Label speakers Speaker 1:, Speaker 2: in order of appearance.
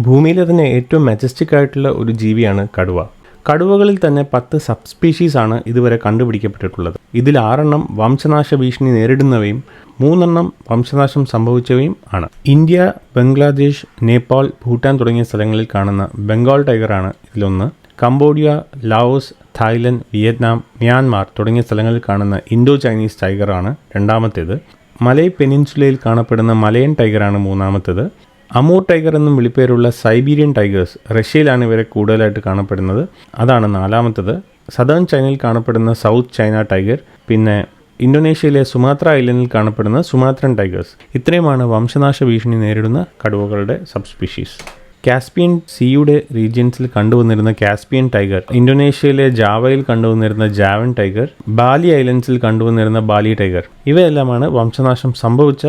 Speaker 1: ഭൂമിയിലെ തന്നെ ഏറ്റവും മെജസ്റ്റിക് ആയിട്ടുള്ള ഒരു ജീവിയാണ് കടുവ. കടുവകളിൽ തന്നെ 10 സബ് സ്പീഷീസ് ആണ് ഇതുവരെ കണ്ടുപിടിക്കപ്പെട്ടിട്ടുള്ളത്. ഇതിൽ 6 വംശനാശ ഭീഷണി നേരിടുന്നവയും 3 വംശനാശം സംഭവിച്ചവയും ആണ്. ഇന്ത്യ, ബംഗ്ലാദേശ്, നേപ്പാൾ, ഭൂട്ടാൻ തുടങ്ങിയ സ്ഥലങ്ങളിൽ കാണുന്ന ബംഗാൾ ടൈഗറാണ് ഇതിലൊന്ന്. Cambodia, Laos, Thailand, Vietnam, Myanmar തുടങ്ങിയ സ്ഥലങ്ങളിൽ കാണുന്ന ഇൻഡോ ചൈനീസ് ടൈഗറാണ് രണ്ടാമത്തേത്. മലൈ പെനിൻസുലയിൽ കാണപ്പെടുന്ന മലയൻ ടൈഗറാണ് മൂന്നാമത്തേത്. അമൂർ ടൈഗർ എന്നും വിളിപ്പേരുള്ള സൈബീരിയൻ ടൈഗേഴ്സ്, റഷ്യയിലാണ് ഇവരെ കൂടുതലായിട്ട് കാണപ്പെടുന്നത്, അതാണ് നാലാമത്തേത്. സദേൺ ചൈനയിൽ കാണപ്പെടുന്ന സൗത്ത് ചൈന ടൈഗർ, പിന്നെ ഇന്തോനേഷ്യയിലെ സുമാത്ര ഐലൻഡിൽ കാണപ്പെടുന്ന സുമാത്രൻ ടൈഗേഴ്സ്. ഇത്രയുമാണ് വംശനാശ ഭീഷണി നേരിടുന്ന കടുവകളുടെ സബ് സ്പീഷീസ്. കാസ്പിയൻ സീയുടെ റീജിയൻസിൽ കണ്ടുവന്നിരുന്ന കാസ്പിയൻ ടൈഗർ, ഇന്തോനേഷ്യയിലെ ജാവയിൽ കണ്ടുവന്നിരുന്ന ജാവൻ ടൈഗർ, ബാലി ഐലൻഡ്സിൽ കണ്ടുവന്നിരുന്ന ബാലി ടൈഗർ, ഇവയെല്ലാമാണ് വംശനാശം സംഭവിച്ച